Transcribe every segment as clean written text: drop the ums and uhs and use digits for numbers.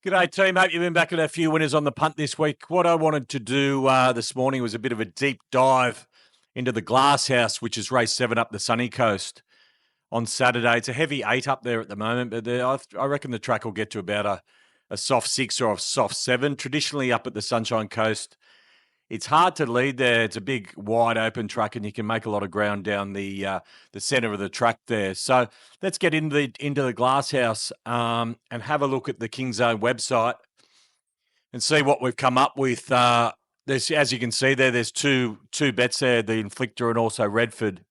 G'day, team. Hope you've been back at a few winners on the punt this week. What I wanted to do this morning was a bit of a deep dive into the Glasshouse, which is race 7 up the sunny coast on Saturday. It's a heavy 8 up there at the moment, but I reckon the track will get to about a soft 6 or a soft 7. Traditionally up at the Sunshine Coast, it's hard to lead there. It's a big, wide open track, and you can make a lot of ground down the centre of the track there. So let's get into the Glasshouse and have a look at the King's Own website and see what we've come up with. There's, as you can see there's two bets there, the Inflictor and also Redford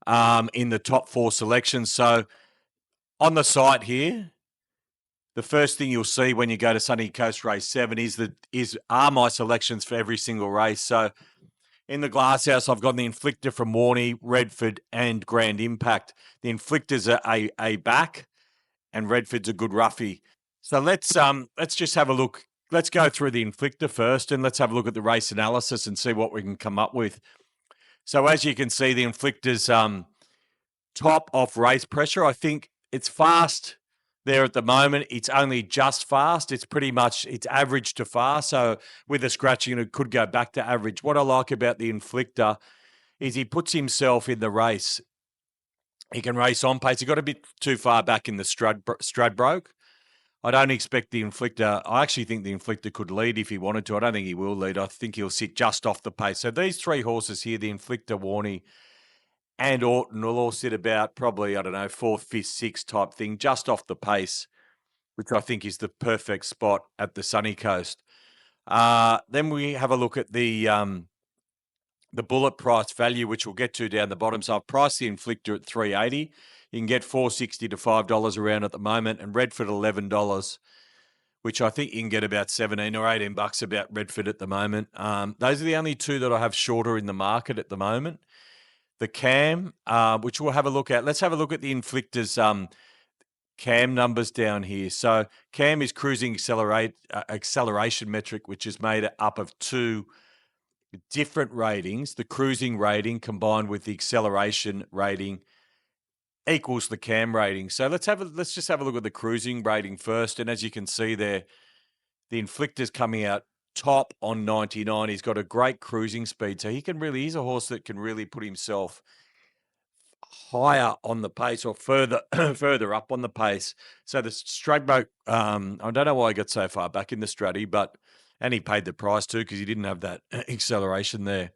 in the top 4 selections. So on the site here, the first thing you'll see when you go to Sunny Coast Race 7 are my selections for every single race. So in the Glasshouse, I've got the Inflictor from Warney, Redford, and Grand Impact. The Inflictor's a back, and Redford's a good roughie. So let's just have a look. Let's go through the Inflictor first, and let's have a look at the race analysis and see what we can come up with. So as you can see, the Inflictor's top off race pressure. I think it's fast there at the moment. It's only just fast. It's average to fast. So with a scratching, it could go back to average. What I like about the Inflictor is he puts himself in the race. He can race on pace. He got a bit too far back in the Stradbroke. I don't expect the Inflictor. I actually think the Inflictor could lead if he wanted to. I don't think he will lead. I think he'll sit just off the pace. So these 3 horses here, the Inflictor, Warney, and Orton, will all sit about probably, 4th, 5th, 6th type thing, just off the pace, which I think is the perfect spot at the sunny coast. Then we have a look at the bullet price value, which we'll get to down the bottom. So I've priced the Inflictor at $3.80. You can get $4.60 to $5 around at the moment, and Redford $11, which I think you can get about $17 or $18 about Redford at the moment. Those are the only 2 that I have shorter in the market at the moment. The Cam, which we'll have a look at. Let's have a look at the Inflictor's Cam numbers down here. So Cam is cruising acceleration metric, which is made up of 2 different ratings. The cruising rating combined with the acceleration rating equals the Cam rating. So let's just have a look at the cruising rating first. And as you can see there, the Inflictor's coming out top on 99. He's got a great cruising speed. So he's a horse that can really put himself higher on the pace or further up on the pace. So the Stradbroke, I don't know why he got so far back in the Straddy, and he paid the price too because he didn't have that acceleration there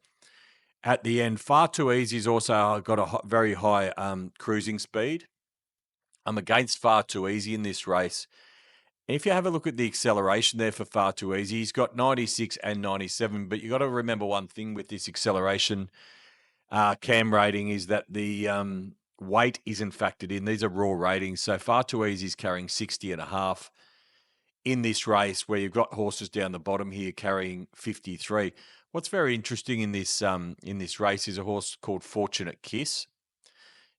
at the end. Far Too Easy's also got a very high cruising speed. I'm against Far Too Easy in this race. If you have a look at the acceleration there for Far Too Easy, he's got 96 and 97, but you got to remember one thing with this acceleration Cam rating is that the weight isn't factored in. These are raw ratings. So Far Too Easy is carrying 60.5 in this race, where you've got horses down the bottom here carrying 53. What's very interesting in this race is a horse called Fortunate Kiss.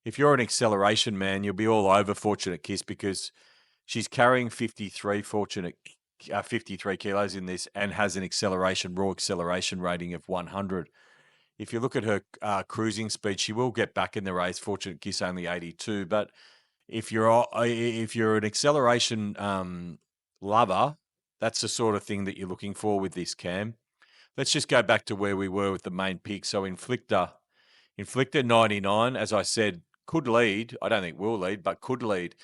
If you're an acceleration man, you'll be all over Fortunate Kiss because she's carrying 53 kilos in this and has an raw acceleration rating of 100. If you look at her cruising speed, she will get back in the race. Fortunate Kiss only 82, but if you're an acceleration lover, that's the sort of thing that you're looking for with this Cam. Let's just go back to where we were with the main pick. So Inflictor 99, as I said, could lead. I don't think will lead, but could lead.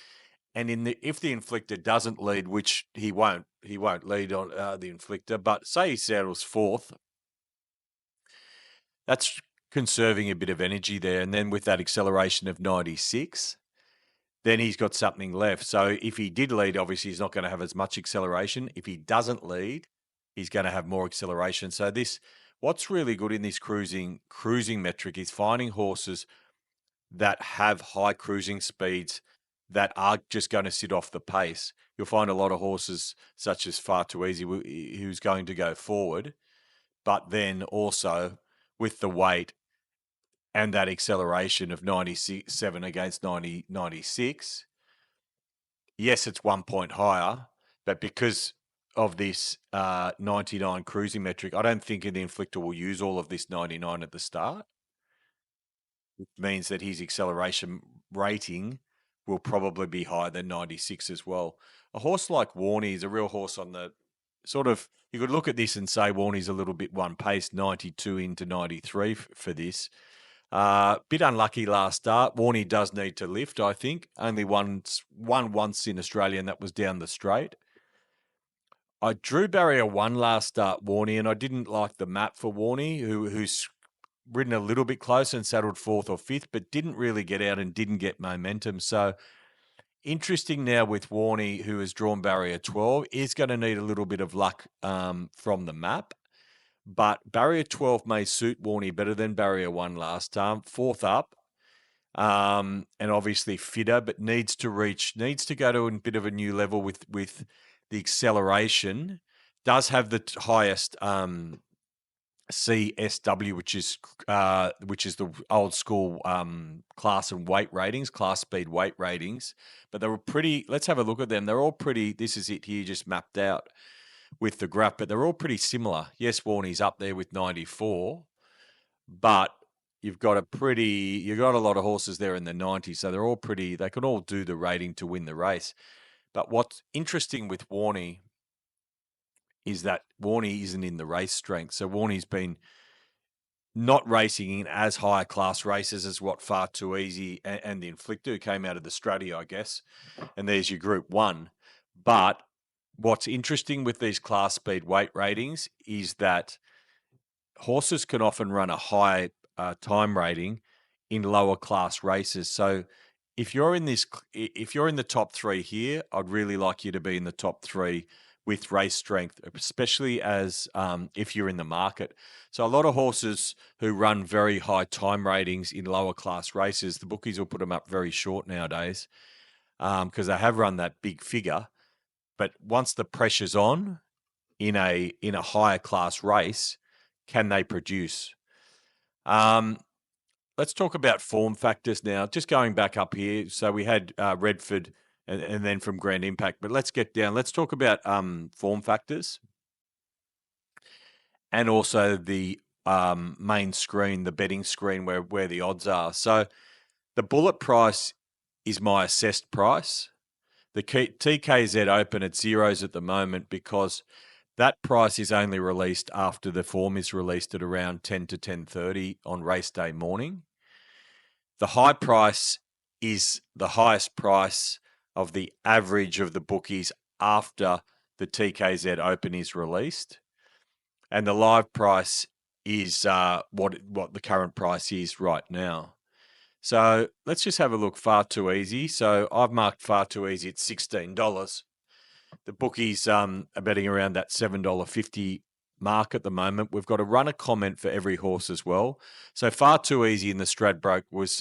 And if the Inflictor doesn't lead, which he won't lead on the Inflictor, but say he settles 4th, that's conserving a bit of energy there. And then with that acceleration of 96, then he's got something left. So if he did lead, obviously he's not going to have as much acceleration. If he doesn't lead, he's going to have more acceleration. So what's really good in this cruising metric is finding horses that have high cruising speeds that are just going to sit off the pace. You'll find a lot of horses such as Far Too Easy who's going to go forward, but then also with the weight and that acceleration of 97 against 96, yes, it's 1 point higher, but because of this 99 cruising metric, I don't think the Inflictor will use all of this 99 at the start, which means that his acceleration rating will probably be higher than 96 as well. A horse like Warney is a real horse on the sort of, you could look at this and say Warney's a little bit one pace, 92 into 93 for this. Bit unlucky last start. Warney does need to lift, I think. Only won once in Australia, and that was down the straight. I drew barrier 1 last start, Warney, and I didn't like the map for Warney, who's ridden a little bit close and saddled 4th or 5th, but didn't really get out and didn't get momentum. So interesting now with Warney, who has drawn barrier 12, is going to need a little bit of luck from the map. But barrier 12 may suit Warney better than barrier 1 last time. 4th up, and obviously fitter, but needs to go to a bit of a new level with the acceleration. Does have the highest CSW, which is the old school class and weight ratings, class speed weight ratings. But they were pretty. Let's have a look at them. They're all pretty. This is it here, just mapped out with the graph, but they're all pretty similar. Yes, Warney's up there with 94, but you've got a lot of horses there in the 90s, so they're all pretty. They can all do the rating to win the race. But what's interesting with Warney is that Warney isn't in the race strength. So Warney's been not racing in as high class races as what Far Too Easy and the Inflictor, who came out of the Strati, I guess. And there's your Group 1. But what's interesting with these class speed weight ratings is that horses can often run a high time rating in lower class races. So if you're in the top 3 here, I'd really like you to be in the top 3 with race strength, especially as if you're in the market. So a lot of horses who run very high time ratings in lower class races, the bookies will put them up very short nowadays because they have run that big figure. But once the pressure's on in a higher class race, can they produce? Let's talk about form factors now. Just going back up here. So we had Redford and then from Grand Impact, but let's get down. Let's talk about form factors and also the main screen, the betting screen where the odds are. So the bullet price is my assessed price. The TKZ Open at zeros at the moment because that price is only released after the form is released at around 10 to 10:30 on race day morning. The high price is the highest price of the average of the bookies after the TKZ Open is released. And the live price is what the current price is right now. So let's just have a look. Far Too Easy. So I've marked Far Too Easy at $16. The bookies are betting around that $7.50 mark at the moment. We've got a runner comment for every horse as well. So Far Too Easy in the Stradbroke was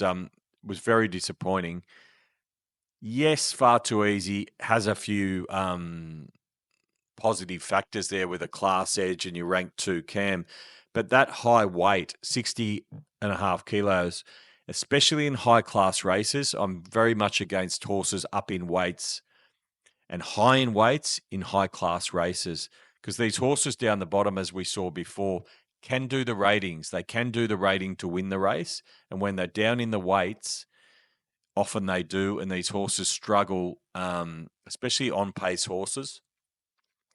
very disappointing. Yes, Far Too Easy has a few positive factors there with a class edge and your rank 2 cam, but that high weight, 60.5 kilos, especially in high class races, I'm very much against horses up in weights and high in weights in high class races because these horses down the bottom, as we saw before, can do the ratings. They can do the rating to win the race. And when they're down in the weights, often they do. And these horses struggle, especially on pace horses,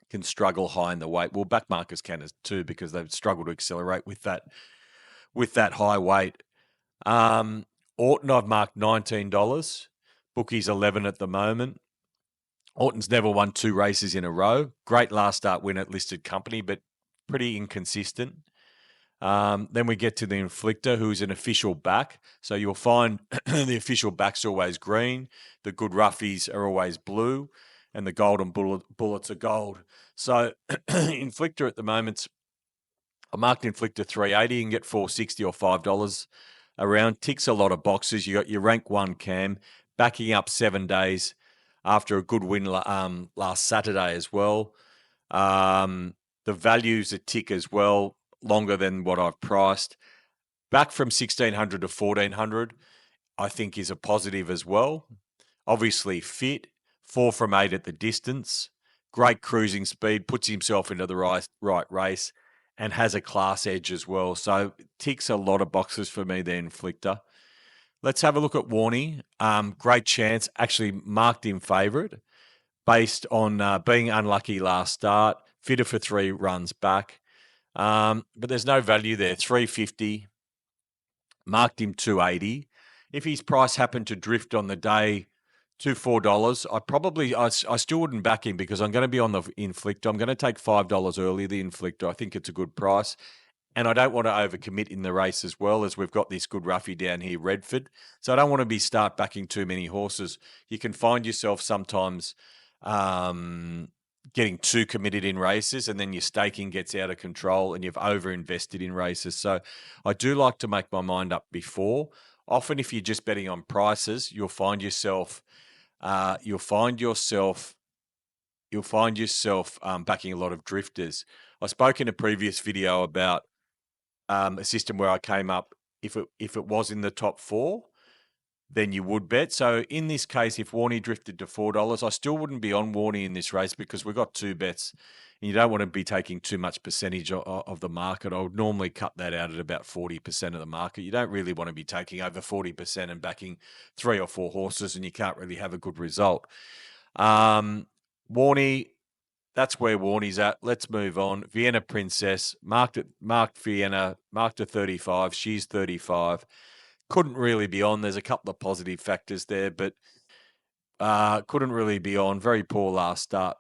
can struggle high in the weight. Well, backmarkers can too because they've struggled to accelerate with that high weight. Orton, I've marked $19. Bookies 11 at the moment. Orton's never won 2 races in a row. Great last start win at listed company, but pretty inconsistent. Then we get to the Inflictor, who's an official back. So you'll find the official back's always green. The good Roughies are always blue. And the golden bullets are gold. So Inflictor at the moment, I marked Inflictor 380. You can get $4.60 or $5 around. Ticks a lot of boxes. You got your rank 1 cam, backing up 7 days after a good win last Saturday as well. The values a tick as well, longer than what I've priced. Back from 1,600 to 1,400, I think is a positive as well. Obviously fit, 4 from 8 at the distance, great cruising speed, puts himself into the right race, and has a class edge as well. So ticks a lot of boxes for me there, Inflictor. Let's have a look at Warney. Great chance, actually marked in favourite based on being unlucky last start, fitter for 3 runs back. But there's no value there. 350, marked him 280. If his price happened to drift on the day to $4, I still wouldn't back him because I'm going to be on the Inflictor. I'm going to take $5 early, the Inflictor. I think it's a good price. And I don't want to overcommit in the race as well, as we've got this good roughie down here, Redford. So I don't want to start backing too many horses. You can find yourself sometimes getting too committed in races, and then your staking gets out of control and you've over-invested in races. So I do like to make my mind up before. Often if you're just betting on prices, you'll find yourself backing a lot of drifters. I spoke in a previous video about a system where I came up, if it was in the top 4, then you would bet. So in this case, if Warney drifted to $4, I still wouldn't be on Warney in this race because we've got 2 bets and you don't want to be taking too much percentage of the market. I would normally cut that out at about 40% of the market. You don't really want to be taking over 40% and backing 3 or 4 horses, and you can't really have a good result. Warney, that's where Warney's at. Let's move on. Vienna Princess, marked Vienna, marked a 35. She's 35. Couldn't really be on. There's a couple of positive factors there, but couldn't really be on. Very poor last start,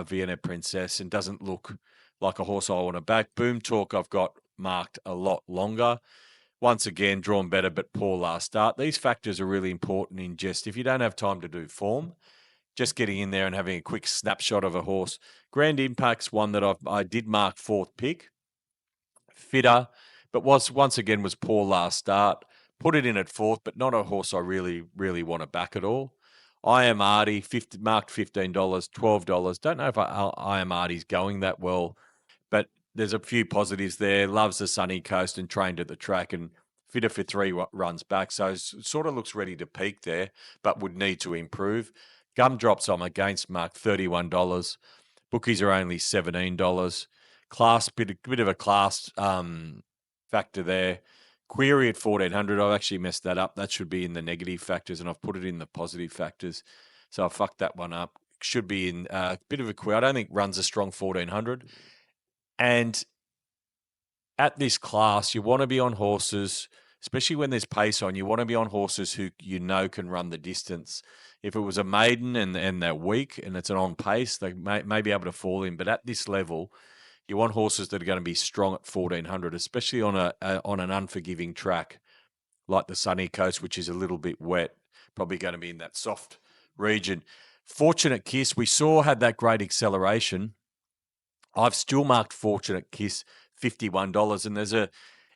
Vienna Princess, and doesn't look like a horse I want to back. Boom Talk I've got marked a lot longer. Once again, drawn better, but poor last start. These factors are really important in just, if you don't have time to do form, just getting in there and having a quick snapshot of a horse. Grand Impact's one that I did mark 4th pick. Fitter, but was poor last start. Put it in at 4th, but not a horse I really, really want to back at all. I Am Artie, marked $15, $12. Don't know if I Am Artie's going that well, but there's a few positives there. Loves the sunny coast and trained at the track, and fitter for 3 runs back. So sort of looks ready to peak there, but would need to improve. Gumdrops I'm against, marked $31. Bookies are only $17. Class, bit of a class factor there. Query at 1400. I've actually messed that up. That should be in the negative factors, and I've put it in the positive factors. So I fucked that one up. Should be in a bit of a query. I don't think runs a strong 1400. And at this class, you want to be on horses, especially when there's pace on, you want to be on horses who can run the distance. If it was a maiden and they're weak and it's an on pace, they may be able to fall in. But at this level, you want horses that are going to be strong at 1400, especially on an unforgiving track like the Sunny Coast, which is a little bit wet, probably going to be in that soft region. Fortunate Kiss, we saw had that great acceleration. I've still marked Fortunate Kiss $51, and there's an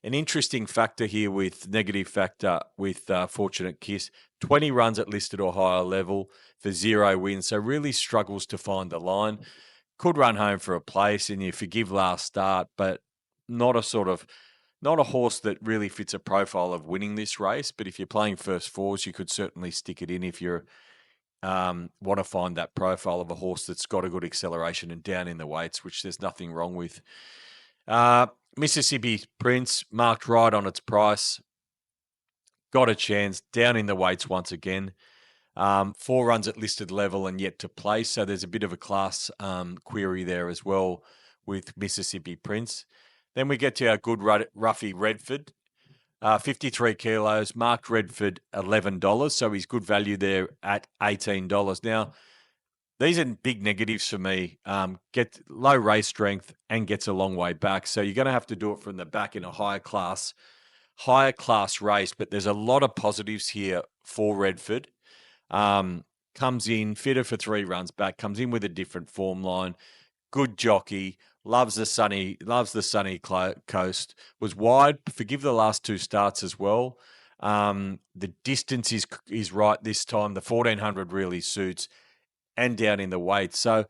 interesting factor here with negative factor with Fortunate Kiss. 20 runs at listed or higher level for 0 wins, so really struggles to find the line. Could run home for a place, and you forgive last start, but not a horse that really fits a profile of winning this race. But if you're playing first 4s, you could certainly stick it in if you're want to find that profile of a horse that's got a good acceleration and down in the weights, which there's nothing wrong with. Mississippi Prince, marked right on its price. Got a chance, down in the weights once again. 4 runs at listed level and yet to place. So there's a bit of a class query there as well with Mississippi Prince. Then we get to our good roughie Redford. 53 kilos, marked Redford $11. So he's good value there at $18. Now, these are big negatives for me. Get low race strength and gets a long way back. So you're going to have to do it from the back in a higher class race. But there's a lot of positives here for Redford. Comes in fitter for 3 runs back, comes in with a different form line, good jockey, loves the sunny coast, was wide, forgive the last 2 starts as well. The distance is right this time. The 1400 really suits, and down in the weight. So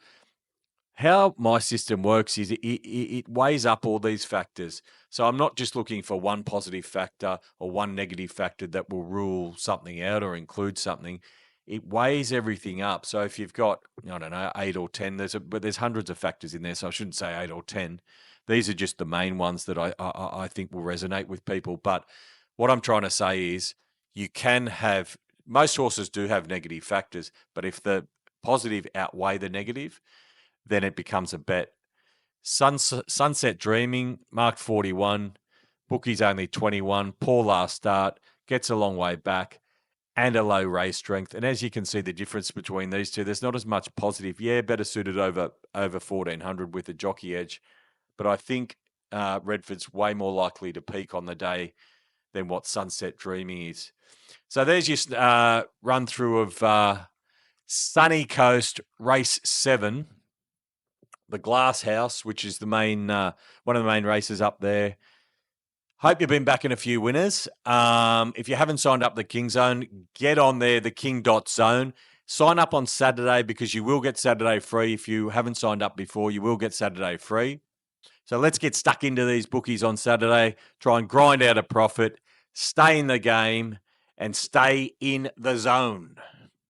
how my system works is it weighs up all these factors. So I'm not just looking for one positive factor or one negative factor that will rule something out or include something. It weighs everything up. So if you've got, 8 or 10, but there's hundreds of factors in there, so I shouldn't say 8 or 10. These are just the main ones that I think will resonate with people. But what I'm trying to say is you can have, most horses do have negative factors, but if the positive outweigh the negative, then it becomes a bet. Sunset Dreaming, marked 41, bookies only 21, poor last start, gets a long way back, and a low race strength. And as you can see, the difference between these two, there's not as much positive. Yeah, better suited over 1400 with a jockey edge, but I think Redford's way more likely to peak on the day than what Sunset Dreaming is. So there's your run through of Sunny Coast Race 7, the Glasshouse, which is the main one of the main races up there. Hope you've been backing a few winners. If you haven't signed up the King Zone, get on there, the King.zone. Sign up on Saturday because you will get Saturday free. If you haven't signed up before, you will get Saturday free. So let's get stuck into these bookies on Saturday. Try and grind out a profit, stay in the game, and stay in the zone.